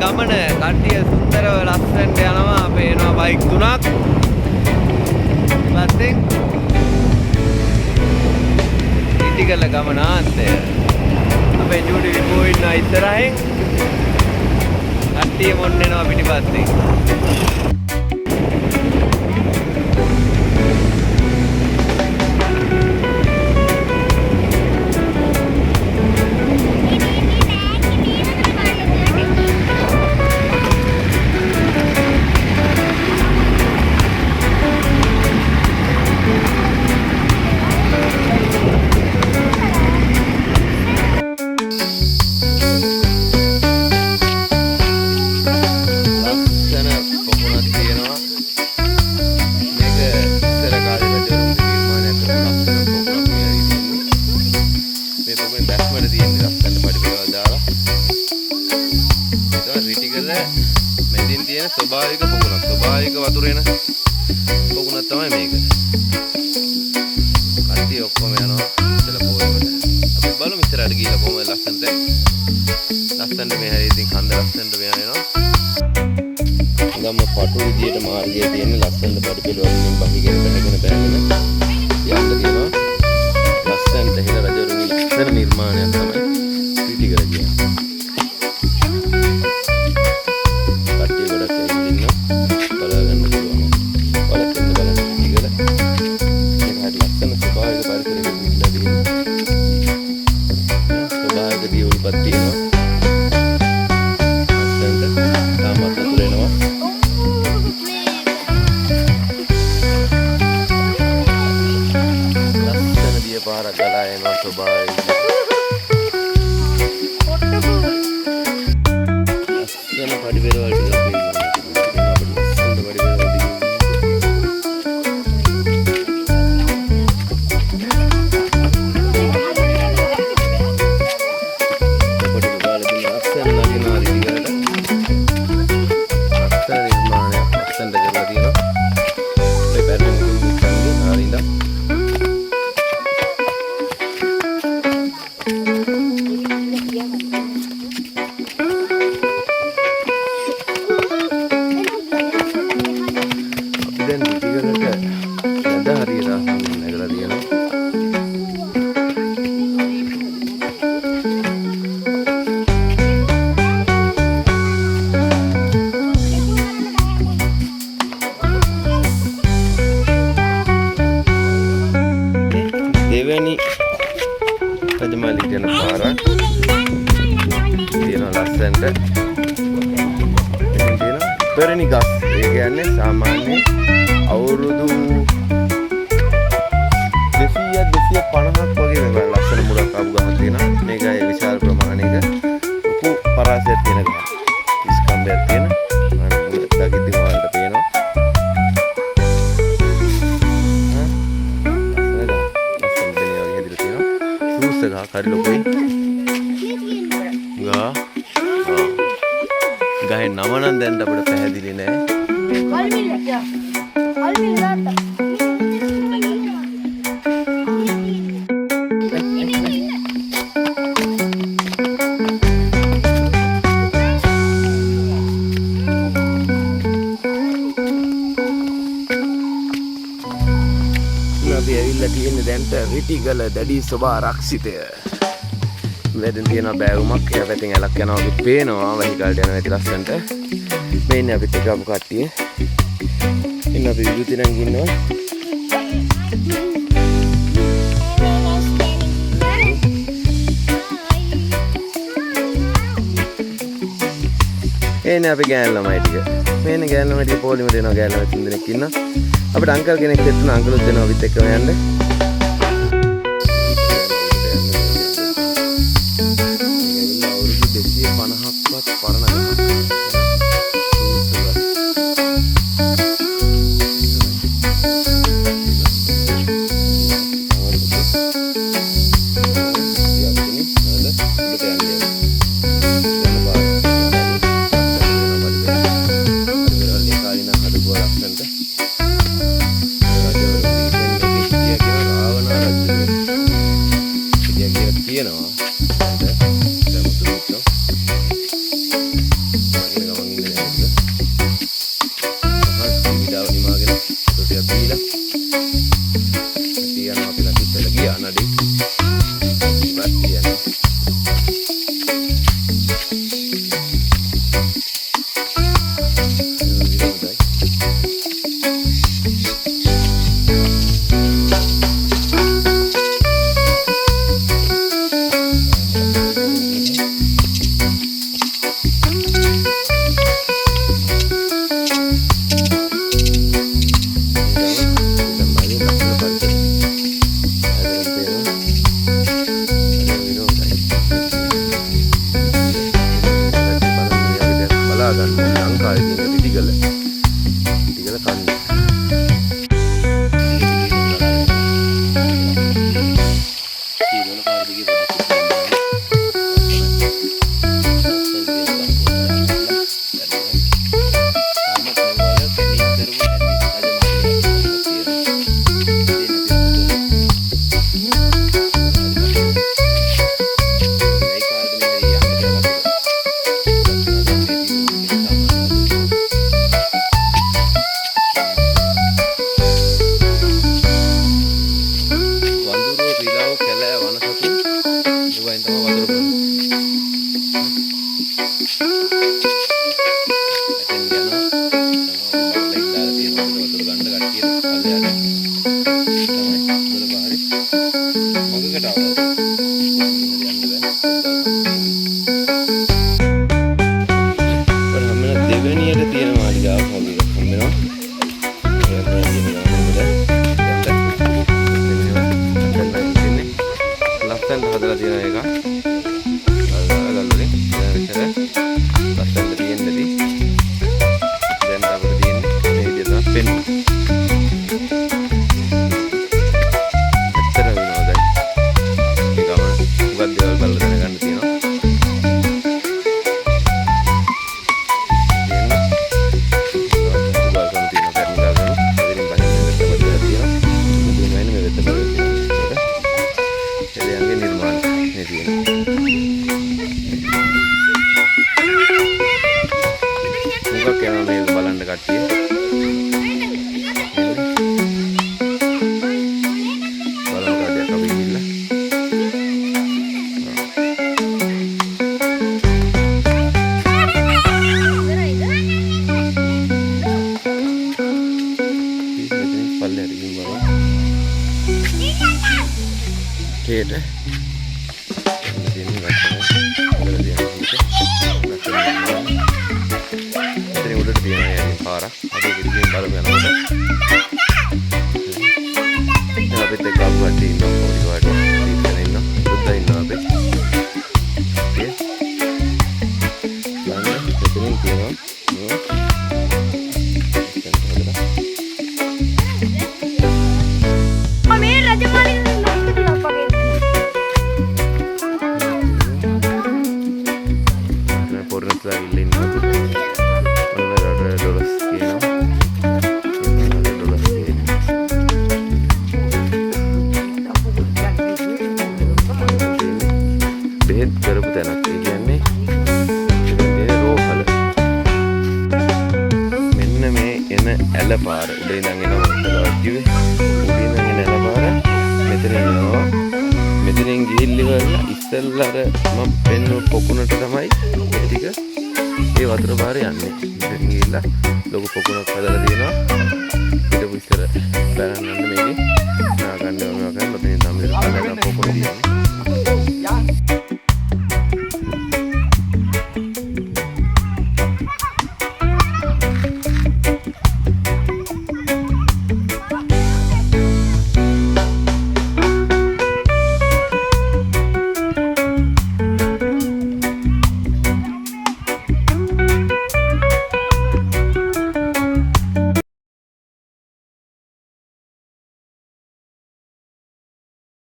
ගමන කට්ටිය සුන්දරව ලස්සනට යනවා පේනවා බයික් තුනක් ඉතින් ඉතිකල ගමනාන්තය අපේ චූටි විපෝ ඉන්න ඉස්සරහින් කට්ටිය මොන්නෙනවා පිටිපස්සේ ස්වභාවික පොකුණක් ස්වභාවික වතුරේන පොකුණක් තමයි මේක. කට්ටිය ඔක්කොම යනවා ඉතල පොයවට. අපි බලමු ඉස්සරහට ගිහලා කොහොමද ලස්සනට. ලස්සනට මේ හැරී ඉතින් කන්ද ලස්සනට මෙයා එනවා. ගම පටු විදියට මාර්ගය තියෙන ලස්සනට බඩ පිළිවෙලින් බහිගෙන බහගෙන බෑගෙන යන්න තියෙනවා. ලස්සනට හිල රජවරුන්ගේ ලස්සන නිර්මාණයක් තමයි රිටිගල කියන්නේ. Perni gas, ये කියන්නේ සාමාන්‍ය අවුරුදු 250ක් වගේ මේ ලස්සන මුලක් ආපු ගහක් තියෙනවා. මේකයි විශාල ප්‍රමාණයක ලොකු පරාසයක් තියෙන ගහ. ඉස්කම්බයක් තියෙන. මුලට දකිද්දි වලට පේනවා. ලස්සන දෙනිය වගේ හැදිලා තියෙනවා. සූස් ගහ හරි ලොකුයි. ගහේ නම නම් දැන් අපිට පැහැදිලි නෑ. අපි ඇවිල්ලා තියෙන්නේ දැන්ට රිටිගල දැඩි සභා ආරක්ෂිතය. මෙතන තියෙන බෑවුමක් එයා පැත්තෙන් ඇලක් යනවා වගේ පේනවා වෙහිකල්ට යනවා ඇති ලස්සනට. මේ ඉන්නේ අපිත් එක්ක ආපු කට්ටිය. ඉන්න අපි විදුති නම් ඉන්නවා. එන්නේ අපි ගෑන් ළමයි ටික. මේනේ ගෑන් ළමයි ටික පොලිම දෙනවා ගෑන් ළමයි තුන් දෙනෙක් ඉන්නවා. අපිට අංකල් කෙනෙක් දෙන්න අංකලුත් දෙනවා අපිත් එක්කම යන්න. ලොකු පොකුණක් හදලා තියෙනවා. ඊට ඉස්සර බලන්න මේකේ නාගන්න ඕනවා කරලා මෙතන තමයි පොකුණ තියෙන්නේ.